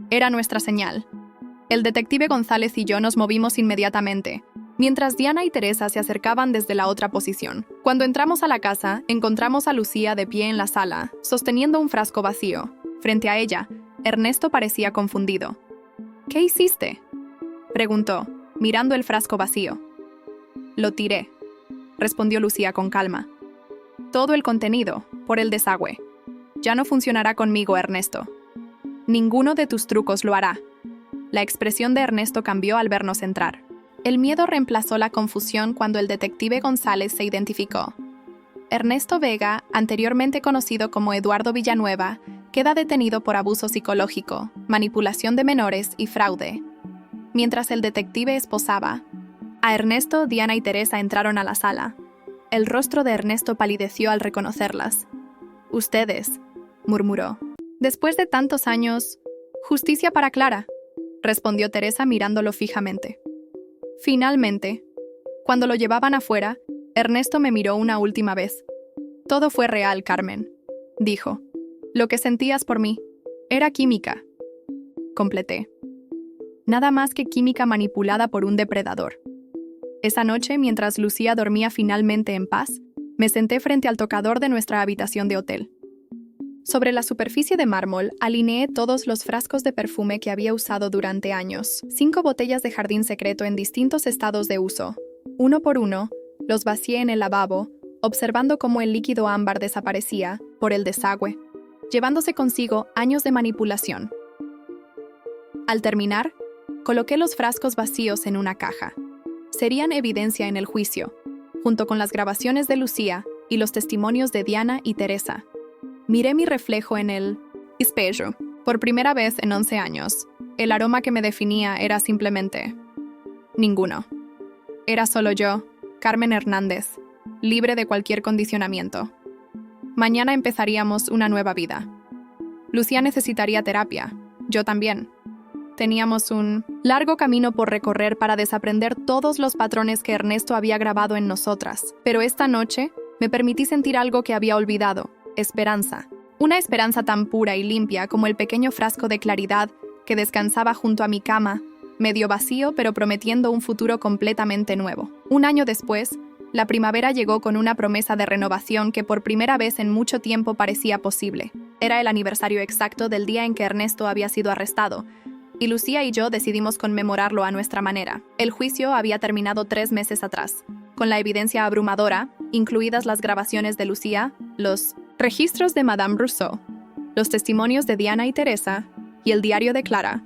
Era nuestra señal. El detective González y yo nos movimos inmediatamente, mientras Diana y Teresa se acercaban desde la otra posición. Cuando entramos a la casa, encontramos a Lucía de pie en la sala, sosteniendo un frasco vacío. Frente a ella, Ernesto parecía confundido. ¿Qué hiciste?, preguntó, mirando el frasco vacío. Lo tiré, respondió Lucía con calma. Todo el contenido, por el desagüe. Ya no funcionará conmigo, Ernesto. Ninguno de tus trucos lo hará. La expresión de Ernesto cambió al vernos entrar. El miedo reemplazó la confusión cuando el detective González se identificó. Ernesto Vega, anteriormente conocido como Eduardo Villanueva, queda detenido por abuso psicológico, manipulación de menores y fraude. Mientras el detective esposaba a Ernesto, Diana y Teresa entraron a la sala. El rostro de Ernesto palideció al reconocerlas. «Ustedes», murmuró. «Después de tantos años, justicia para Clara», respondió Teresa mirándolo fijamente. Finalmente, cuando lo llevaban afuera, Ernesto me miró una última vez. Todo fue real, Carmen, dijo. Lo que sentías por mí era química. Completé. Nada más que química manipulada por un depredador. Esa noche, mientras Lucía dormía finalmente en paz, me senté frente al tocador de nuestra habitación de hotel. Sobre la superficie de mármol, alineé todos los frascos de perfume que había usado durante años. 5 botellas de Jardín Secreto en distintos estados de uso. Uno por uno, los vacié en el lavabo, observando cómo el líquido ámbar desaparecía por el desagüe, llevándose consigo años de manipulación. Al terminar, coloqué los frascos vacíos en una caja. Serían evidencia en el juicio, junto con las grabaciones de Lucía y los testimonios de Diana y Teresa. Miré mi reflejo en el espejo. Por primera vez en 11 años, el aroma que me definía era simplemente ninguno. Era solo yo, Carmen Hernández, libre de cualquier condicionamiento. Mañana empezaríamos una nueva vida. Lucía necesitaría terapia, yo también. Teníamos un largo camino por recorrer para desaprender todos los patrones que Ernesto había grabado en nosotras. Pero esta noche me permití sentir algo que había olvidado: esperanza. Una esperanza tan pura y limpia como el pequeño frasco de claridad que descansaba junto a mi cama, medio vacío pero prometiendo un futuro completamente nuevo. Un año después, la primavera llegó con una promesa de renovación que por primera vez en mucho tiempo parecía posible. Era el aniversario exacto del día en que Ernesto había sido arrestado, y Lucía y yo decidimos conmemorarlo a nuestra manera. El juicio había terminado 3 meses atrás, con la evidencia abrumadora, incluidas las grabaciones de Lucía, los registros de Madame Rousseau, los testimonios de Diana y Teresa, y el diario de Clara.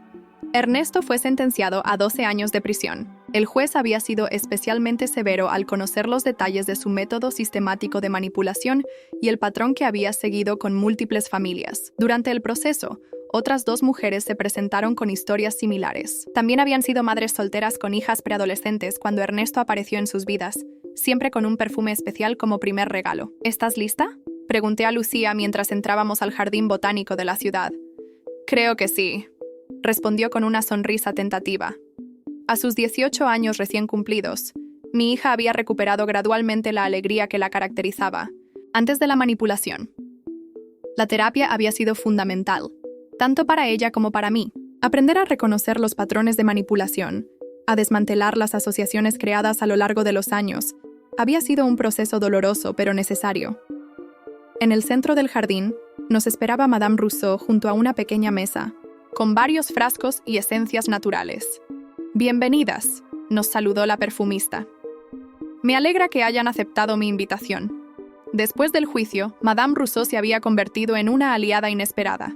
Ernesto fue sentenciado a 12 años de prisión. El juez había sido especialmente severo al conocer los detalles de su método sistemático de manipulación y el patrón que había seguido con múltiples familias. Durante el proceso, otras 2 mujeres se presentaron con historias similares. También habían sido madres solteras con hijas preadolescentes cuando Ernesto apareció en sus vidas, siempre con un perfume especial como primer regalo. ¿Estás lista?, pregunté a Lucía mientras entrábamos al jardín botánico de la ciudad. Creo que sí, respondió con una sonrisa tentativa. A sus 18 años recién cumplidos, mi hija había recuperado gradualmente la alegría que la caracterizaba antes de la manipulación. La terapia había sido fundamental, tanto para ella como para mí. Aprender a reconocer los patrones de manipulación, a desmantelar las asociaciones creadas a lo largo de los años, había sido un proceso doloroso pero necesario. En el centro del jardín, nos esperaba Madame Rousseau junto a una pequeña mesa, con varios frascos y esencias naturales. «Bienvenidas», nos saludó la perfumista. Me alegra que hayan aceptado mi invitación. Después del juicio, Madame Rousseau se había convertido en una aliada inesperada.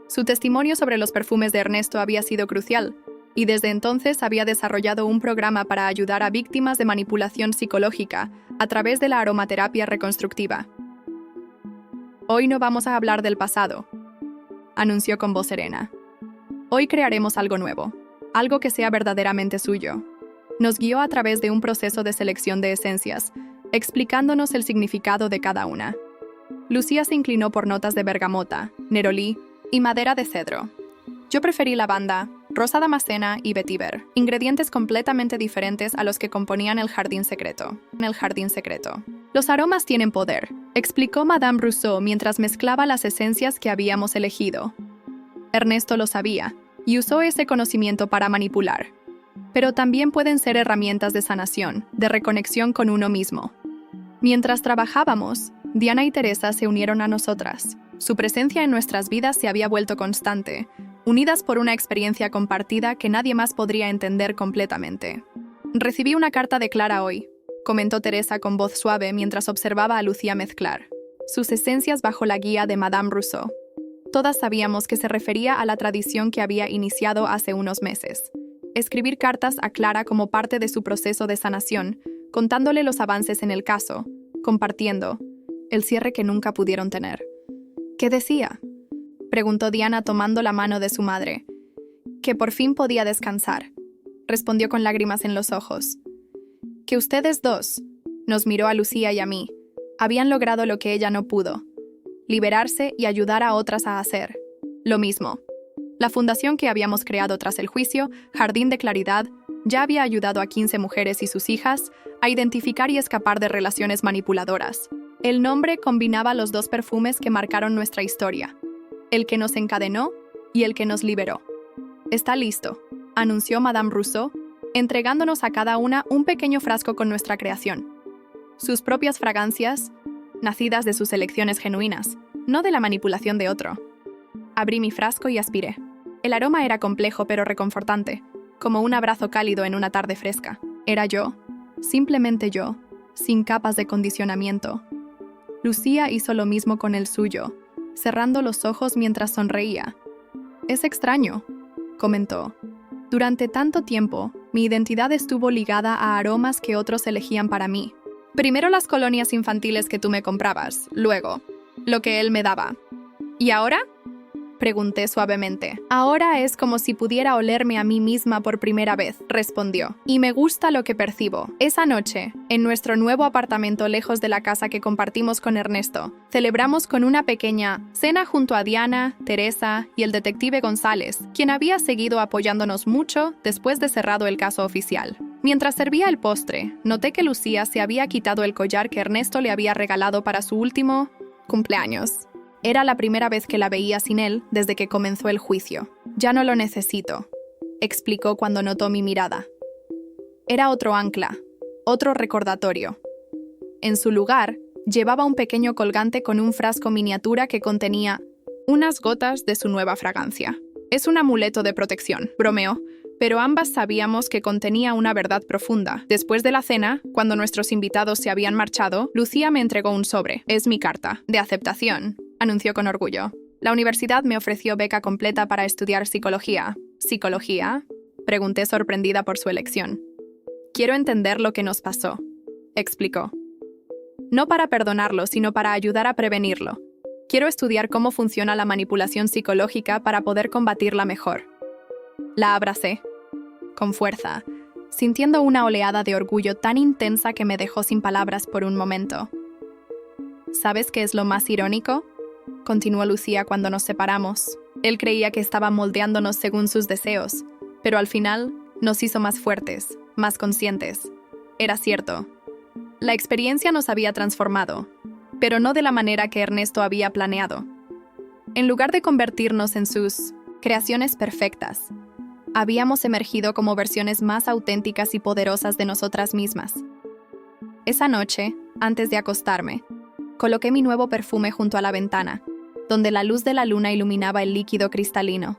Su testimonio sobre los perfumes de Ernesto había sido crucial, y desde entonces había desarrollado un programa para ayudar a víctimas de manipulación psicológica a través de la aromaterapia reconstructiva. «Hoy no vamos a hablar del pasado», anunció con voz serena. «Hoy crearemos algo nuevo, algo que sea verdaderamente suyo». Nos guió a través de un proceso de selección de esencias, explicándonos el significado de cada una. Lucía se inclinó por notas de bergamota, nerolí y madera de cedro. Yo preferí lavanda, rosa damascena y vetiver, ingredientes completamente diferentes a los que componían el Jardín Secreto. Los aromas tienen poder, explicó Madame Rousseau mientras mezclaba las esencias que habíamos elegido. Ernesto lo sabía, y usó ese conocimiento para manipular. Pero también pueden ser herramientas de sanación, de reconexión con uno mismo. Mientras trabajábamos, Diana y Teresa se unieron a nosotras. Su presencia en nuestras vidas se había vuelto constante, unidas por una experiencia compartida que nadie más podría entender completamente. «Recibí una carta de Clara hoy», comentó Teresa con voz suave mientras observaba a Lucía mezclar sus esencias bajo la guía de Madame Rousseau. Todas sabíamos que se refería a la tradición que había iniciado hace unos meses. Escribir cartas a Clara como parte de su proceso de sanación, contándole los avances en el caso, compartiendo el cierre que nunca pudieron tener. «¿Qué decía?», preguntó Diana tomando la mano de su madre. «Que por fin podía descansar», respondió con lágrimas en los ojos. «Que ustedes 2», nos miró a Lucía y a mí, «habían logrado lo que ella no pudo, liberarse y ayudar a otras a hacer lo mismo». La fundación que habíamos creado tras el juicio, Jardín de Claridad, ya había ayudado a 15 mujeres y sus hijas a identificar y escapar de relaciones manipuladoras. El nombre combinaba los dos perfumes que marcaron nuestra historia, el que nos encadenó y el que nos liberó. «Está listo», anunció Madame Rousseau, entregándonos a cada una un pequeño frasco con nuestra creación. Sus propias fragancias, nacidas de sus elecciones genuinas, no de la manipulación de otro. Abrí mi frasco y aspiré. El aroma era complejo pero reconfortante, como un abrazo cálido en una tarde fresca. Era yo, simplemente yo, sin capas de condicionamiento. Lucía hizo lo mismo con el suyo, cerrando los ojos mientras sonreía. «Es extraño», comentó. «Durante tanto tiempo, mi identidad estuvo ligada a aromas que otros elegían para mí. Primero las colonias infantiles que tú me comprabas, luego, lo que él me daba. ¿Y ahora?», pregunté suavemente. «Ahora es como si pudiera olerme a mí misma por primera vez», respondió. «Y me gusta lo que percibo». Esa noche, en nuestro nuevo apartamento lejos de la casa que compartimos con Ernesto, celebramos con una pequeña cena junto a Diana, Teresa y el detective González, quien había seguido apoyándonos mucho después de cerrado el caso oficial. Mientras servía el postre, noté que Lucía se había quitado el collar que Ernesto le había regalado para su último cumpleaños. Era la primera vez que la veía sin él desde que comenzó el juicio. «Ya no lo necesito», explicó cuando notó mi mirada. Era otro ancla, otro recordatorio. En su lugar, llevaba un pequeño colgante con un frasco miniatura que contenía unas gotas de su nueva fragancia. «Es un amuleto de protección», bromeó, pero ambas sabíamos que contenía una verdad profunda. Después de la cena, cuando nuestros invitados se habían marchado, Lucía me entregó un sobre. «Es mi carta de aceptación», anunció con orgullo. «La universidad me ofreció beca completa para estudiar psicología». «¿Psicología?», pregunté sorprendida por su elección. «Quiero entender lo que nos pasó», explicó. «No para perdonarlo, sino para ayudar a prevenirlo. Quiero estudiar cómo funciona la manipulación psicológica para poder combatirla mejor». La abracé, con fuerza, sintiendo una oleada de orgullo tan intensa que me dejó sin palabras por un momento. «¿Sabes qué es lo más irónico?», continuó Lucía cuando nos separamos. «Él creía que estaba moldeándonos según sus deseos, pero al final nos hizo más fuertes, más conscientes. Era cierto. La experiencia nos había transformado, pero no de la manera que Ernesto había planeado. En lugar de convertirnos en sus creaciones perfectas, habíamos emergido como versiones más auténticas y poderosas de nosotras mismas. Esa noche, antes de acostarme, coloqué mi nuevo perfume junto a la ventana, donde la luz de la luna iluminaba el líquido cristalino.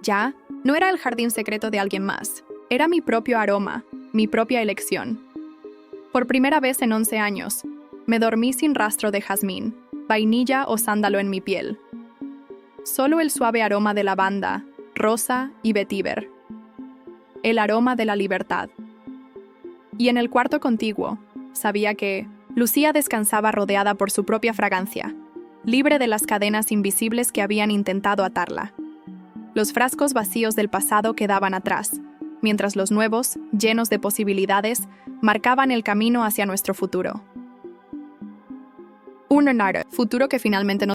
Ya, no era el jardín secreto de alguien más. Era mi propio aroma, mi propia elección. Por primera vez en 11 años, me dormí sin rastro de jazmín, vainilla o sándalo en mi piel. Solo el suave aroma de lavanda, rosa y vetiver. El aroma de la libertad. Y en el cuarto contiguo, sabía que Lucía descansaba rodeada por su propia fragancia, libre de las cadenas invisibles que habían intentado atarla. Los frascos vacíos del pasado quedaban atrás, mientras los nuevos, llenos de posibilidades, marcaban el camino hacia nuestro futuro. Un futuro que finalmente nos